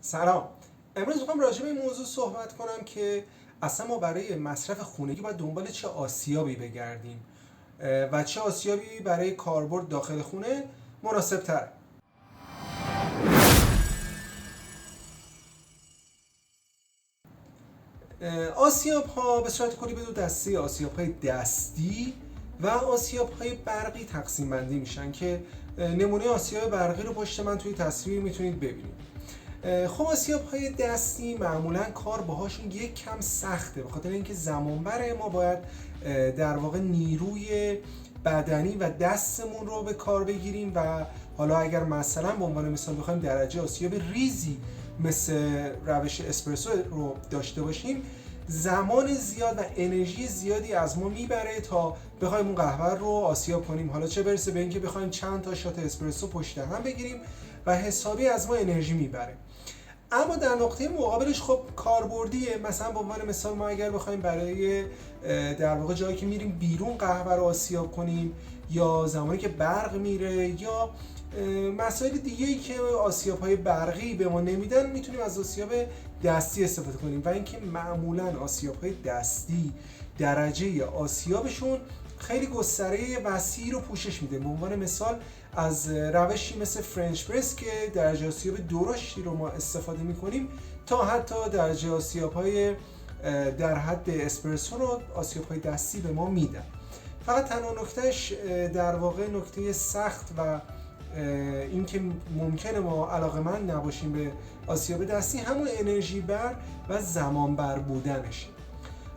سلام. امروز میخوام راجع به این موضوع صحبت کنم که اصلا ما برای مصرف خونگی باید دنبال چه آسیابی بگردیم و چه آسیابی برای کاربرد داخل خونه مناسب تر. آسیاب ها به صورت کلی به دو دسته آسیاب های دستی و آسیاب های برقی تقسیم بندی میشن که نمونه آسیاب برقی رو پشت من توی تصویر میتونید ببینید. خب آسیاب‌های دستی معمولا کار باهاشون یک کم سخته، به خاطر اینکه زمان بره. ما باید در واقع نیروی بدنی و دستمون رو به کار بگیریم و حالا اگر مثلا به عنوان مثال بخوایم درجه آسیاب ریزی مثل روش اسپرسو رو داشته باشیم، زمان زیاد و انرژی زیادی از ما میبره تا بخوایم اون قهوه رو آسیاب کنیم. حالا چه برسه به اینکه بخوایم چند تا شات اسپرسو پشت هم بگیریم و حسابی از ما انرژی میبره. اما در نقطه مقابلش خب کاربردیه. مثلا به عنوان مثال ما اگر بخوایم برای در واقع جایی که میریم بیرون قهوه رو آسیاب کنیم، یا زمانی که برق میره، یا مسائل دیگه ای که آسیاب های برقی به ما نمیدن، میتونیم از آسیاب دستی استفاده کنیم. و اینکه معمولا آسیاب های دستی درجه آسیابشون خیلی گستره وسیع رو پوشش میده. به عنوان مثال از روشی مثل فرنچ پرس که درجه آسیاب درشتی رو ما استفاده میکنیم تا حتی درجه آسیاب های در حد اسپرسو رو آسیاب های دستی به ما میدن. فقط تنها نکتهش در واقع نکته سخت و اینکه ممکنه ما علاقه‌مند نباشیم به آسیاب دستی، همون انرژی بر و زمان بر بودنشه.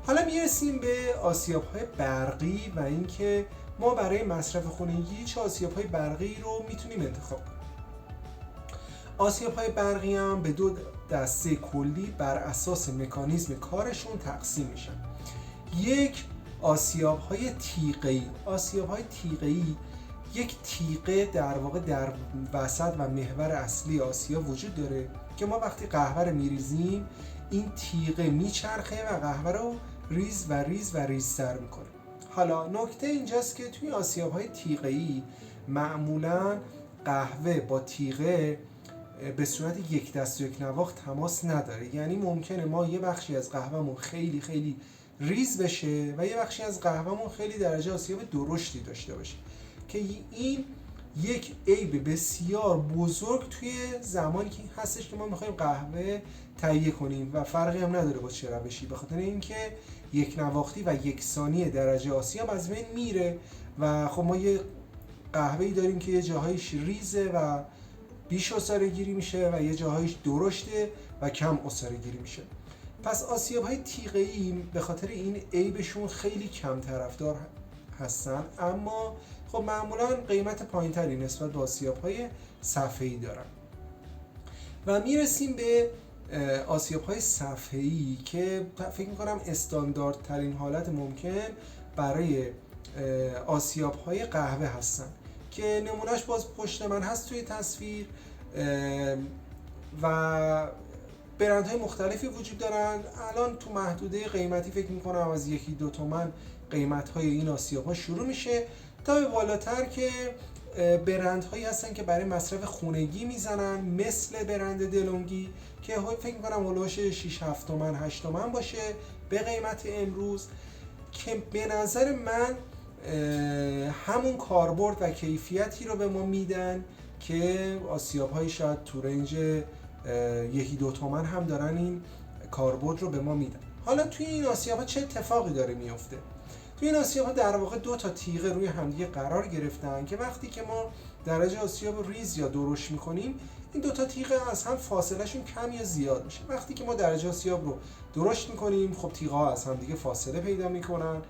حالا میرسیم به آسیاب‌های برقی و اینکه ما برای مصرف خانگی چه آسیاب‌های برقی رو میتونیم انتخاب کنیم. آسیاب‌های برقی هم به دو دسته کلی بر اساس مکانیزم کارشون تقسیم میشن. یک، آسیاب‌های تیغه‌ای. آسیاب‌های تیغه‌ای یک تیغه در واقع در وسط و محور اصلی آسیاب وجود داره که ما وقتی قهوه رو میریزیم این تیغه میچرخه و قهوه رو ریز و ریز و ریزتر میکنه. حالا نکته اینجاست که توی آسیاب‌های تیغه‌ای معمولاً قهوه با تیغه به صورت یک دست و یک نواخت تماس نداره. یعنی ممکنه ما یه بخشی از قهوه‌مون خیلی خیلی ریز بشه و یه بخشی از قهوه‌مون خیلی درجه آسیاب درشتی داشته باشه که این یک عیب بسیار بزرگ توی زمانی که هستش که ما میخوایم قهوه تهیه کنیم و فرقی هم نداره با چه روشی، به خاطر اینکه یک نواختی و یک ثانیه درجه آسیاب از بین میره و خب ما یه قهوه‌ای داریم که یه جاهایش ریزه و بیش عصاره گیری میشه و یه جاهایش درشته و کم عصاره گیری میشه. پس آسیاب‌های تیغه‌ای به خاطر این عیبشون خیلی کم طرفدار هستن، اما خب معمولا قیمت پایینتری نسبت به آسیاب‌های صفحه‌ای دارن. و میرسیم به آسیاب‌های صفحه‌ای که فکر می‌کنم استانداردترین حالت ممکن برای آسیاب‌های قهوه هستن که نمونهش باز پشت من هست توی تصویر و برندهای مختلفی وجود دارن. الان تو محدوده قیمتی فکر می‌کنم از 1-2 تومن قیمت‌های این آسیاب‌ها شروع میشه تا به بالاتر که برندهایی هستن که برای مصرف خونگی میزنن، مثل برند دلونگی که فکر می‌کنم هولوش 6-7 تومن 8 تومن باشه به قیمت امروز، که به نظر من همون کاربرد و کیفیتی رو به ما میدن که آسیاب‌های شاید تو رنج 1-2 تومن هم دارن این کاربرد رو به ما میدن. حالا توی این آسیاب‌ها چه اتفاقی داره میفته؟ توی این آسیاب‌ها در واقع دو تا تیغه روی همدیگه قرار گرفتن که وقتی که ما درجه آسیاب ریز یا درشت می‌کنیم، این دو تا تیغه از هم فاصله شون کم یا زیاد میشه. وقتی که ما درجه آسیاب رو درشت می‌کنیم، خب تیغه‌ها از هم دیگه فاصله پیدا می‌کنن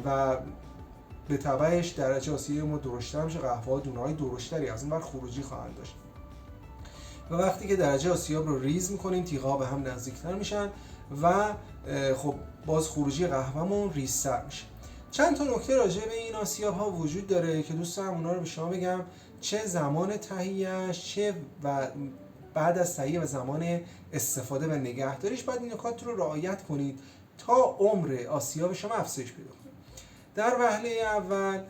و به تبعش درجه آسیاب ما درشتر میشه، قهوه‌ها دونه‌های درشتری از اون ور خروجی خواهند داشت. و وقتی که درجه آسیاب رو ریز می‌کنیم، تیغه‌ها به هم نزدیکتر میشن و خب باز خروجی قهوه‌مون ریزتر میشه. چند تا نکته راجع به این آسیاب‌ها وجود داره که دوست دارم اونا رو به شما بگم، چه زمان تهیه‌اش، چه و بعد از تهیه و زمان استفاده و نگهداریش باید این نکات رو رعایت کنید تا عمر آسیاب شما افزایش پیدا کنه. در وهله اول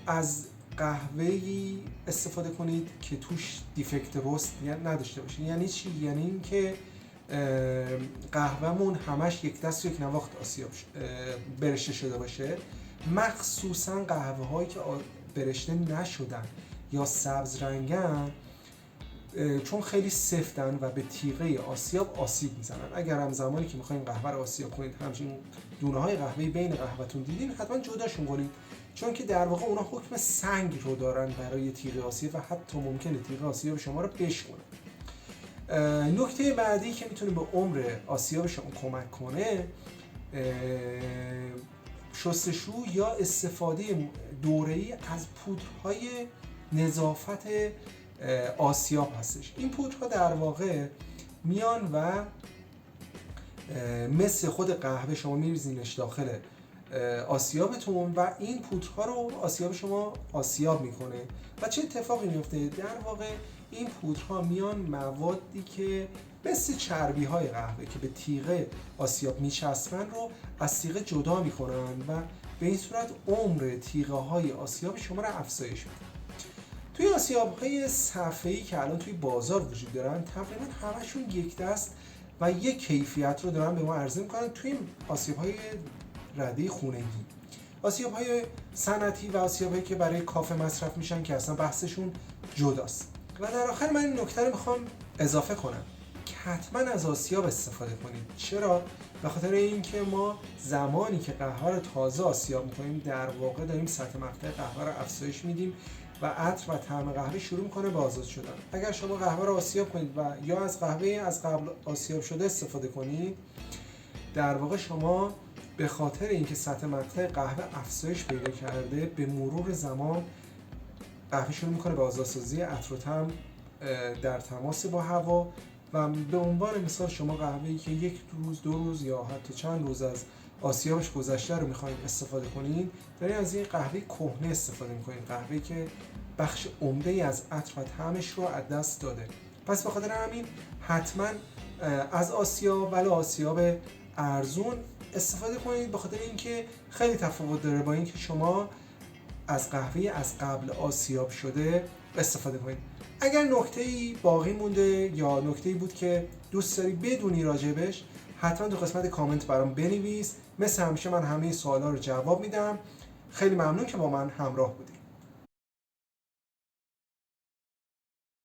از قهوه‌ای استفاده کنید که توش دیفکت رست نداشته باشه. یعنی چی؟ یعنی این که قهوه‌مون همش یک دست و یک نواخت آسیاب برشته شده باشه، مخصوصا قهوه هایی که برشته نشدن یا سبز رنگن، چون خیلی سفتن و به تیغه آسیاب آسیب میزنن. اگر هم زمانی که میخواین قهوه رو آسیاب کنید همچین دونه های قهوه بین قهوه‌تون دیدین، حتما جداشون کنید، چون که در واقع اونا حکم سنگ رو دارن برای تیغه آسیاب و حتی ممکنه تیغه آسیاب شما رو بشکنه. نکته بعدی که میتونه به عمر آسیاب شما کمک کنه، شستشو یا استفاده دوره‌ای از پودرهای نظافت آسیاب هستش. این پودرها در واقع میان و مثل خود قهوه شما میریزینش داخل آسیابتون و این پودرها رو آسیاب شما آسیاب میکنه. و چه اتفاقی میفته؟ در واقع این پودرها میان موادی که مثل چربی های قهوه که به تیغه آسیاب میچسبن رو از تیغه جدا میکنن و به این صورت عمر تیغه های آسیاب شما رو افزایش میدن. توی آسیاب های صفحه‌ای که الان توی بازار وجود دارن، تقریبا همشون یک دست و یک کیفیت رو دارن به ما عرضه میکنن. توی آسیاب های رده خونگی، آسیاب های صنعتی و آسیاب هایی که برای کافه مصرف میشن که اصلا بحثشون جداست. و در آخر من این نکته رو میخوام اضافه کنم که حتما از آسیاب استفاده کنید. چرا؟ به خاطر اینکه ما زمانی که قهوه رو تازه آسیاب میکنیم در واقع داریم سطح مقطع قهوه رو افزایش میدیم و عطر و طعم قهوه شروع میکنه به آزاد شدن. اگر شما قهوه رو آسیاب کنید و یا از قهوه از قبل آسیاب شده استفاده کنید، در واقع شما به خاطر اینکه سطح مقطع قهوه افزایش پیدا کرده، به مرور زمان قهوه شروع میکنه به آزادسازی عطر و طعم در تماس با هوا و به عنوان مثال شما قهوه‌ای که یک روز، دو روز یا حتی چند روز از آسیابش گذشته رو میخواین استفاده کنین، دارین از این قهوه کهنه استفاده میکنین، قهوه‌ای که بخش عمده‌ای از عطر و طعمش رو از دست داده. پس به خاطر همین حتما از آسیاب، ولی آسیاب ارزون استفاده کنید، به خاطر اینکه خیلی تفاوت داره با اینکه شما از قهوه از قبل آسیاب شده استفاده کنید. اگر نکته‌ای باقی مونده یا نکته‌ای بود که دوست داری بدونی راجبش، حتما تو قسمت کامنت برام بنویس. مثل همیشه من همه سوالا رو جواب میدم. خیلی ممنون که با من همراه بودید.